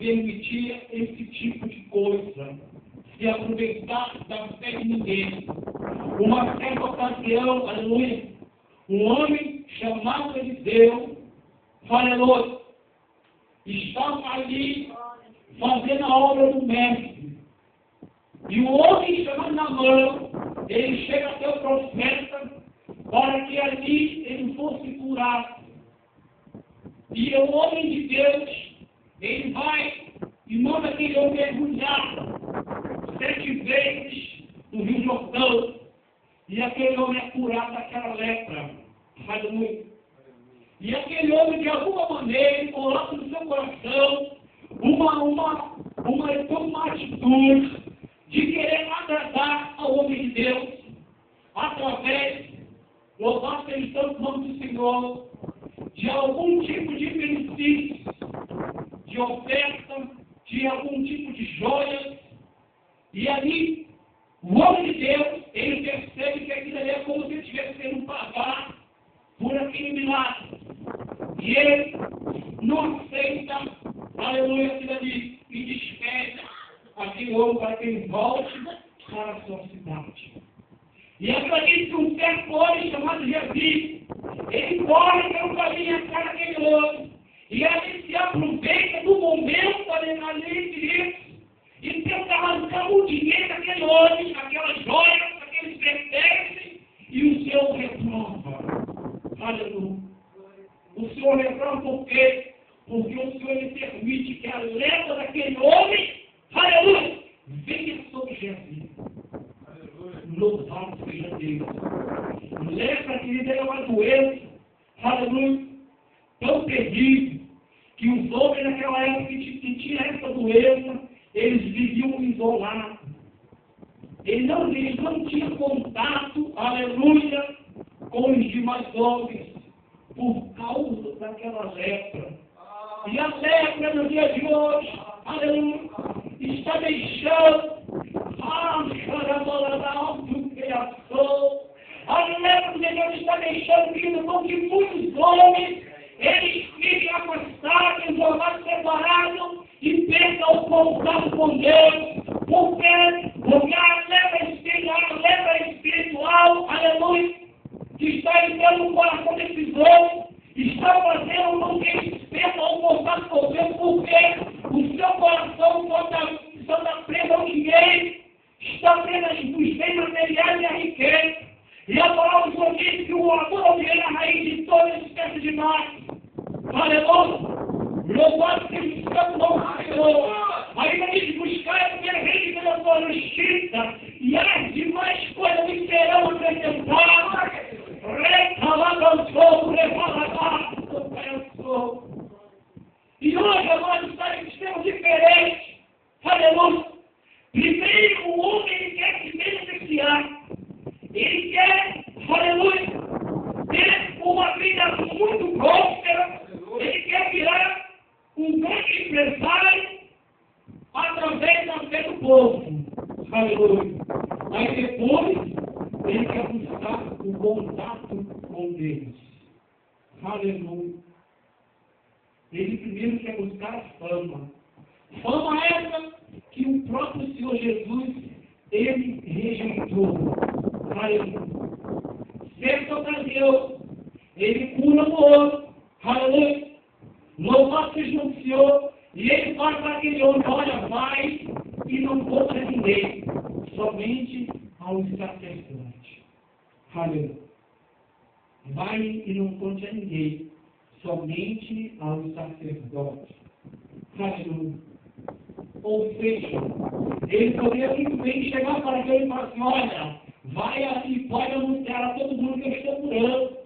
permitia esse tipo de coisa, se aproveitar da fé de ninguém. Uma certa ocasião, aleluia, um homem chamado Eliseu, aleluia, estava ali fazendo a obra do mestre. E o homem chamado Naamã, ele chega até o profeta para que ali ele fosse curado. E o homem de Deus, ele vai e manda aquele homem mergulhar 7 vezes no Rio Jordão. E aquele homem é curado daquela lepra. Aleluia. E aquele homem, de alguma maneira, ele coloca no seu coração uma atitude de querer agradar ao homem de Deus através, louvado seja o nome do Senhor, de algum tipo de benefício, de oferta, de algum tipo de joias. E ali, o homem de Deus, ele percebe que aquilo ali é como se ele estivesse sendo pagar por aquele milagre. E ele não aceita, aleluia, aquilo ali, e despede aquele homem para que ele volte para a sua cidade. E acredito que um certo homem chamado Jesus, ele corre pelo caminho atrás daquele homem. E ali se aproveita do momento ali disso, e tenta arrancar o dinheiro daquele homem, aquelas joias, aqueles pertences, e o Senhor reprova. Aleluia. O Senhor reprova por quê? Porque o Senhor ele permite que a leva daquele homem, aleluia, venha sobre Jesus. Louvado seja Deus. Lembra, querida, é uma doença, aleluia, tão terrível, que os homens naquela época que tinham essa doença, eles viviam isolados. Eles não tinham contato, aleluia, com os demais homens, por causa daquela lepra. E a lepra no dia de hoje, aleluia, está deixando a lepra de Deus está deixando que muitos homens, eles fiquem afastados, isolados, separados, e percam o contato com Deus. Por quê? Porque a lepra espiritual, aleluia, que está entrando no coração desses homens, está fazendo com que eles percam o contato com Deus, porque o seu coração só está preso ao dinheiro, está preso nos bens materiais e à riqueza. E a palavra do Senhor diz que o amor ao dinheiro é a raiz de toda espécie de mal. Aleluia! Louvado seja o santo nome do Senhor. Ainda diz: buscar a primeira reino pela sua justiça, e as demais coisas lhe serão acrescentadas. E hoje, amados, estamos diferentes. Aleluia! Primeiro, o homem ele quer se beneficiar. Ele quer, aleluia, ter uma vida muito próspera. Ele quer virar um grande empresário através da fé do povo. Aleluia. Aí depois, ele quer buscar o contato com Deus. Aleluia. Ele primeiro quer buscar a fama. Fama essa que o próprio Senhor Jesus, ele rejeitou. Aleluia. Certa ocasião, ele cura o outro. Aleluia. Louvado seja o Senhor. E ele fala para aquele homem: olha, vai e não conta a ninguém, somente aos sacerdotes. Aleluia. Vai e não conte a ninguém, somente aos sacerdotes. Aleluia. Ou seja, ele poderia muito bem chegar para aquele e falar assim: olha, vai e pode anunciar a todo mundo que eu estou curando.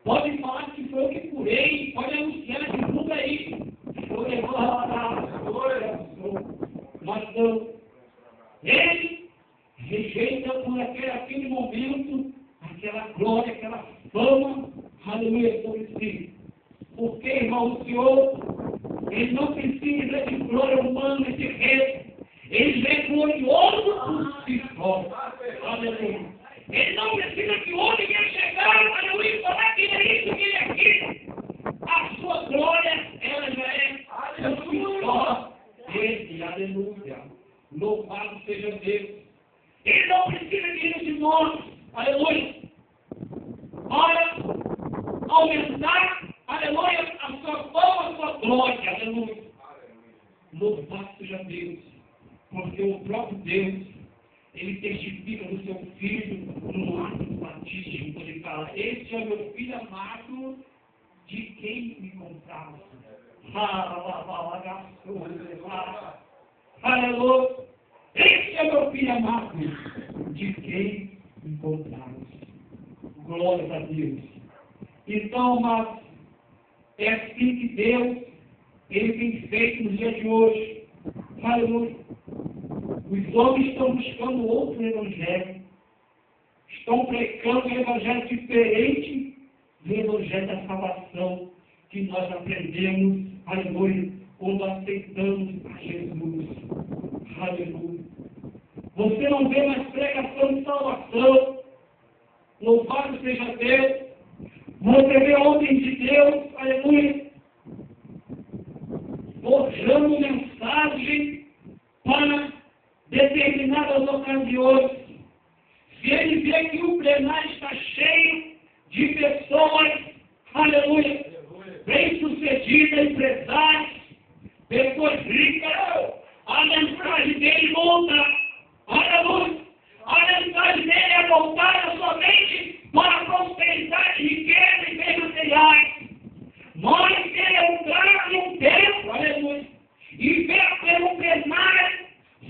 Pode falar que foi eu que curei, pode anunciar, divulga aí. Eu levou a glória. Mas não. Ele rejeita por aquele momento, aquela glória, aquela fama, aleluia, sobre si. Porque, irmão, o Senhor, ele não precisa de glória humana, de rei. Ele vem glorioso por si só. Aleluia. Ele não precisa que o homem venha chegar, aleluia, e falar que ele é isso, que ele é aquilo. A sua glória, ela já é suficiente. Aleluia. Louvado seja Deus. Ele não precisa de nós. Aleluia. Para aumentar, aleluia, a sua fama, a sua glória. Aleluia. Louvado seja Deus. Porque o próprio Deus, ele testifica do seu filho no ato batismo. Ele fala, este é o meu filho amado, de quem me compraste. Aleluia. Este é o meu filho amado, de quem me compraste. Glória a Deus. Então, mas é assim que Deus, ele tem feito no dia de hoje. Aleluia. Os homens estão buscando outro evangelho. Estão pregando um evangelho diferente do evangelho da salvação que nós aprendemos, aleluia, quando aceitamos a Jesus. Aleluia. Você não vê mais pregação de salvação. Louvado seja Deus. Você vê homens de Deus, aleluia, forjando mensagem para determinadas ocasiões. Se ele vê que o plenário está cheio de pessoas, aleluia, bem-sucedidas, empresários, pessoas ricas, a mensagem dele muda, aleluia, a mensagem dele é voltada somente para a prosperidade, riqueza e bens materiais. Mas ele entrar em um tempo, aleluia, e ver pelo plenário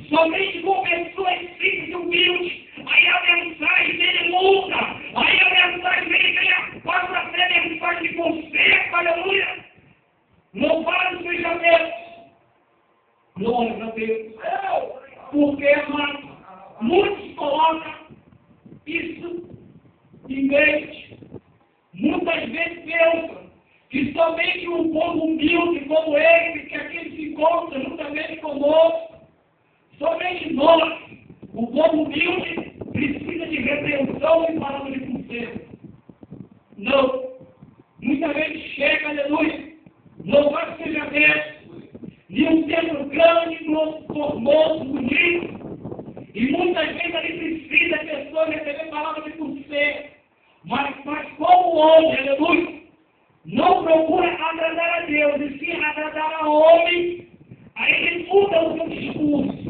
somente com pessoas simples e humildes, aí a mensagem dele muda, aí a mensagem dele passa a ser mensagem de conserto, aleluia. Louvado seja Deus. Glória a Deus. Porque, amados, muitos colocam isso em mente. Muitas vezes pensam que somente um povo humilde como ele, que aqui se encontra juntamente conosco, somente nós, o povo humilde, precisa de repreensão e palavra de conselho. Não. Muitas vezes chega, aleluia, louvado seja Deus, de um templo grande, formoso, bonito, e muitas vezes ele precisa a pessoa receber palavra de conselho, mas como o homem, aleluia, não procura agradar a Deus, e sim agradar a homem, aí ele muda o seu discurso.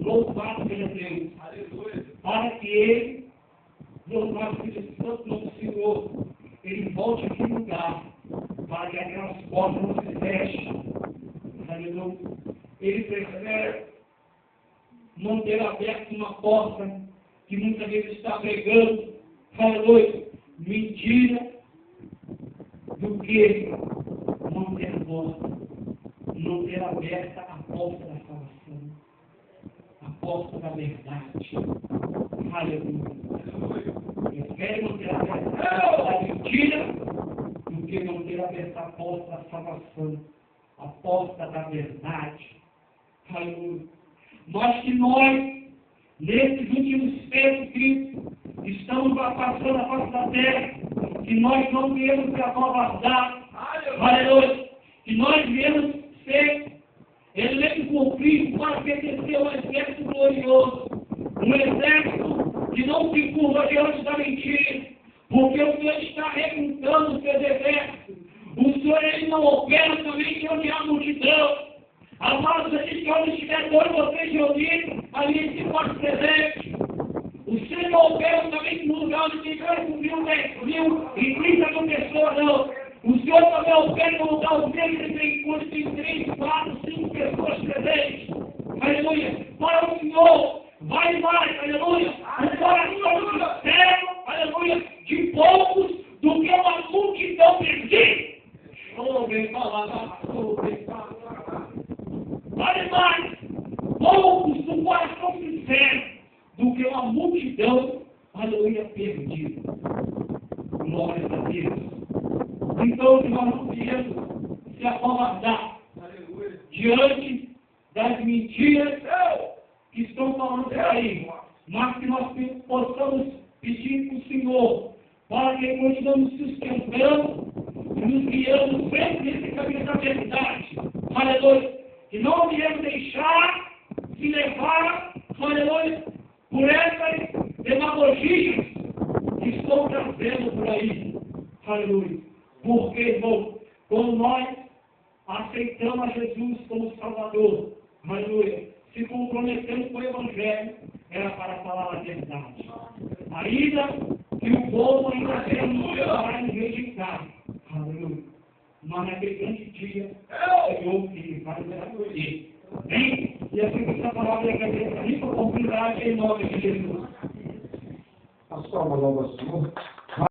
Louvado seja Deus. Aleluia. Para que ele, louvado seja Santo nome do Senhor, ele volte aqui no lugar, para que aquelas portas não se fechem. Aleluia. Ele prefere manter aberta uma porta que muitas vezes está pregando, aleluia, mentira, do que manter a porta, manter aberta a porta da salvação, a porta da verdade. Aleluia. Prefere manter aberta a mentira do que manter aberta a porta da salvação, a porta da verdade. Aleluia. Mas que nós, nesses últimos tempos, Cristo, estamos passando a face da terra, que nós não viemos se acovardar, aleluia, que nós viemos ser eleitos por Cristo para pertencer a um exército glorioso, um exército que não se curva diante da mentira, porque o Senhor está recrutando o seu exército. O Senhor, ele não opera somente onde há multidão. Amados, a gente, onde estiver todos vocês reunidos, ali se pode presente. O Senhor não opera somente no lugar onde tem 5.000, 10.000 e 30.000 pessoas, não. O Senhor também opera no lugar onde tem 3, 4, 5 pessoas presentes. Aleluia. Para o Senhor, vai mais, aleluia. O coração sincero, aleluia, de poucos do que uma multidão perdida. Vale mais poucos do coração sincero do que uma multidão, aleluia, perdida. Glória a Deus. Então, que nós não viemos se acovardar diante das mentiras que estão falando por aí, mas que nós possamos pedir para o Senhor para que continuemos sustentando e nos guiando sempre nesse caminho da verdade. Aleluia. Que não viemos deixar aleluia, por essas demagogias que estão trazendo por aí, aleluia. Porque, irmão, quando nós aceitamos a Jesus como Salvador, aleluia, se comprometemos com o Evangelho, era para falar a verdade. Ainda que o povo ainda tenha muito para nos rejeitar, aleluia. Mas naquele grande dia, o Senhor que vai nos acolher. Amém? E assim que essa palavra é rica oportunidade em nome de Jesus. As palmas ao Senhor.